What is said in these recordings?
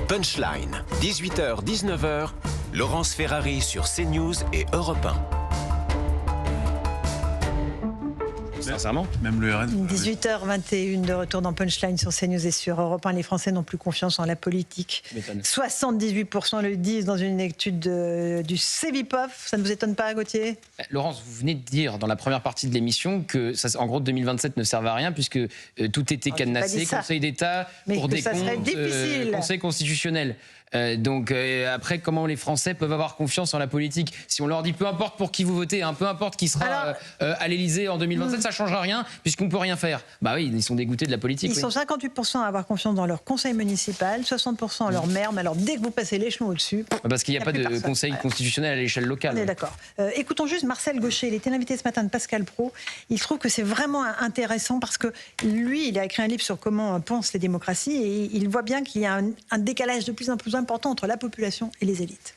Punchline, 18h-19h, Laurence Ferrari sur CNews et Europe 1. Sincèrement, même le RN. 18h21 de retour dans Punchline sur CNews et sur Europe 1. Les Français n'ont plus confiance en la politique. 78% le disent dans une étude du Cevipof. Ça ne vous étonne pas, Gauthier ? Laurence, vous venez de dire dans la première partie de l'émission que, ça, en gros, 2027 ne servait à rien puisque tout était cadenassé, Conseil d'État, Cour des comptes, Conseil constitutionnel. Après, comment les Français peuvent avoir confiance en la politique si on leur dit peu importe pour qui vous votez, peu importe qui sera à l'Élysée en 2027, ça ne changera rien puisqu'on ne peut rien faire. Bah oui, ils sont dégoûtés de la politique. Ils sont 58% à avoir confiance dans leur conseil municipal, 60% en leur maire, mais alors dès que vous passez l'échelon au-dessus... Parce qu'il n'y a pas de conseil constitutionnel à l'échelle locale. On est d'accord. Écoutons juste Marcel Gauchet, il était l'invité ce matin de Pascal Praud. Il trouve que c'est vraiment intéressant parce que lui, il a écrit un livre sur comment pensent les démocraties et il voit bien qu'il y a un décalage de plus en plus important entre la population et les élites.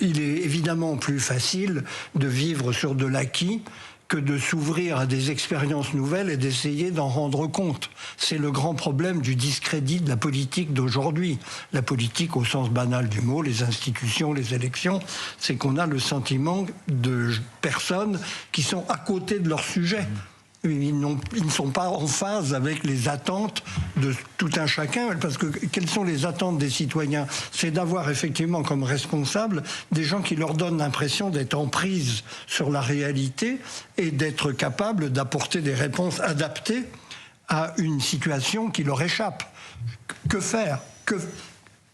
Il est évidemment plus facile de vivre sur de l'acquis que de s'ouvrir à des expériences nouvelles et d'essayer d'en rendre compte. C'est le grand problème du discrédit de la politique d'aujourd'hui. La politique au sens banal du mot, les institutions, les élections, c'est qu'on a le sentiment de personnes qui sont à côté de leur sujet. Ils ne sont pas en phase avec les attentes de tout un chacun, parce que quelles sont les attentes des citoyens ? C'est d'avoir effectivement comme responsables des gens qui leur donnent l'impression d'être en prise sur la réalité et d'être capables d'apporter des réponses adaptées à une situation qui leur échappe. Que faire ?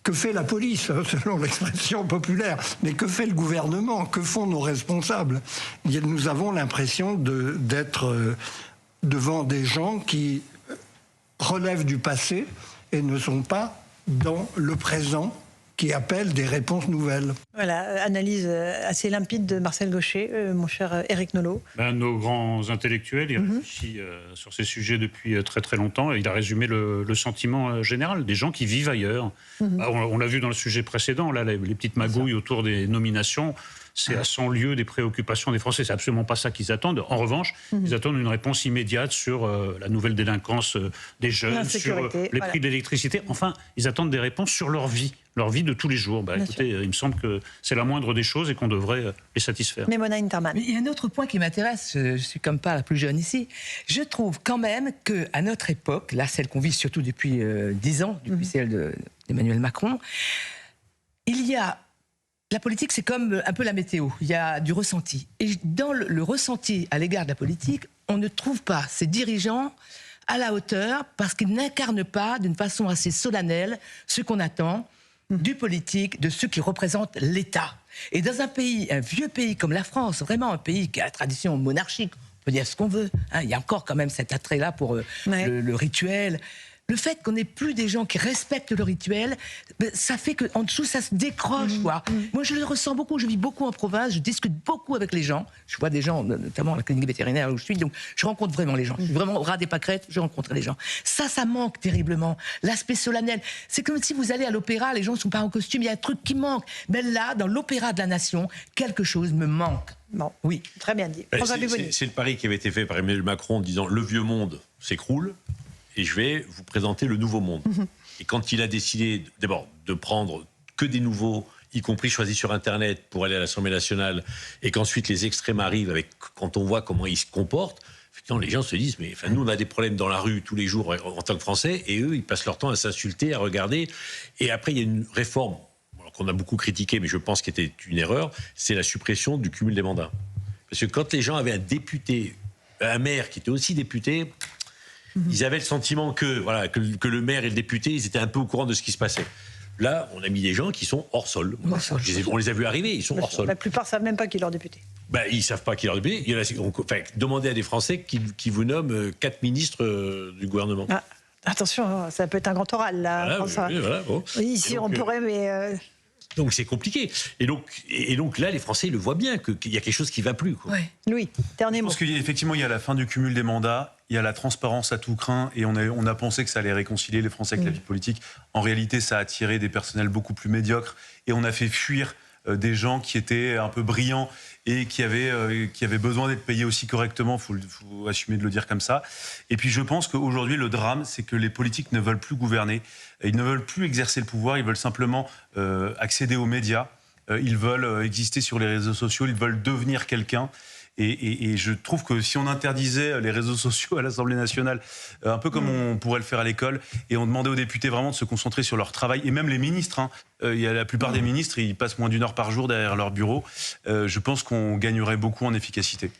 Que fait la police, selon l'expression populaire? Mais que fait le gouvernement? Que font nos responsables? Nous avons l'impression d'être devant des gens qui relèvent du passé et ne sont pas dans le présent, qui appelle des réponses nouvelles. Voilà, analyse assez limpide de Marcel Gauchet, mon cher Éric Nolot. Nos grands intellectuels, il réfléchit sur ces sujets depuis très très longtemps et il a résumé le sentiment général des gens qui vivent ailleurs. On l'a vu dans le sujet précédent, là, les petites magouilles autour des nominations. C'est à 100 lieues des préoccupations des Français. C'est absolument pas ça qu'ils attendent. En revanche, ils attendent une réponse immédiate sur la nouvelle délinquance des jeunes, sur les prix de l'électricité. Enfin, ils attendent des réponses sur leur vie de tous les jours. Écoutez, il me semble que c'est la moindre des choses et qu'on devrait les satisfaire. Mais Mona Interman. Il y a un autre point qui m'intéresse, je suis comme pas la plus jeune ici. Je trouve quand même qu'à notre époque, là, celle qu'on vit surtout depuis 10 ans, depuis celle d'Emmanuel Macron, il y a... La politique, c'est comme un peu la météo. Il y a du ressenti. Et dans le ressenti à l'égard de la politique, on ne trouve pas ces dirigeants à la hauteur parce qu'ils n'incarnent pas d'une façon assez solennelle ce qu'on attend du politique, de ceux qui représentent l'État. Et dans un pays, un vieux pays comme la France, vraiment un pays qui a la tradition monarchique, on peut dire ce qu'on veut, il y a encore quand même cet attrait-là pour le rituel. Le fait qu'on n'ait plus des gens qui respectent le rituel, ça fait qu'en dessous, ça se décroche. Moi, je le ressens beaucoup. Je vis beaucoup en province. Je discute beaucoup avec les gens. Je vois des gens, notamment à la clinique vétérinaire où je suis. Donc, je rencontre vraiment les gens. Je suis vraiment au ras des pâquerettes. Je rencontre les gens. Ça manque terriblement. L'aspect solennel. C'est comme si vous allez à l'opéra, les gens ne sont pas en costume. Il y a un truc qui manque. Mais là, dans l'opéra de la nation, quelque chose me manque. Bon, oui, très bien dit. C'est le pari qui avait été fait par Emmanuel Macron en disant « Le vieux monde s'écroule ». Et je vais vous présenter le nouveau monde. Et quand il a décidé, d'abord, de prendre que des nouveaux, y compris choisis sur Internet pour aller à l'Assemblée nationale, et qu'ensuite les extrêmes arrivent, quand on voit comment ils se comportent, effectivement, les gens se disent, mais nous, on a des problèmes dans la rue tous les jours en tant que Français, et eux, ils passent leur temps à s'insulter, à regarder. Et après, il y a une réforme qu'on a beaucoup critiquée, mais je pense qu'elle était une erreur, c'est la suppression du cumul des mandats. Parce que quand les gens avaient un député, un maire qui était aussi député... Ils avaient le sentiment que le maire et le député, ils étaient un peu au courant de ce qui se passait. Là, on a mis des gens qui sont hors sol. On les a vus arriver, ils sont hors sol. La plupart ne savent même pas qui est leur député. Ils ne savent pas qui est leur député. Demandez à des Français qui vous nomment 4 ministres du gouvernement. Attention, ça peut être un grand oral, là, François. Oui, ici, on pourrait, mais... Donc c'est compliqué. Et donc là, les Français le voient bien, qu'il y a quelque chose qui ne va plus. Ouais. Louis, dernier mot. Je pense qu'effectivement, il y a la fin du cumul des mandats, il y a la transparence à tout crin, et on a pensé que ça allait réconcilier les Français avec la vie politique. En réalité, ça a attiré des personnels beaucoup plus médiocres, et on a fait fuir des gens qui étaient un peu brillants et qui avaient besoin d'être payés aussi correctement, faut assumer de le dire comme ça. Et puis je pense qu'aujourd'hui, le drame, c'est que les politiques ne veulent plus gouverner, ils ne veulent plus exercer le pouvoir, ils veulent simplement accéder aux médias, ils veulent exister sur les réseaux sociaux, ils veulent devenir quelqu'un. Et je trouve que si on interdisait les réseaux sociaux à l'Assemblée nationale, un peu comme on pourrait le faire à l'école, et on demandait aux députés vraiment de se concentrer sur leur travail, et même les ministres, hein, la plupart des ministres, ils passent moins d'1 heure par jour derrière leur bureau, je pense qu'on gagnerait beaucoup en efficacité.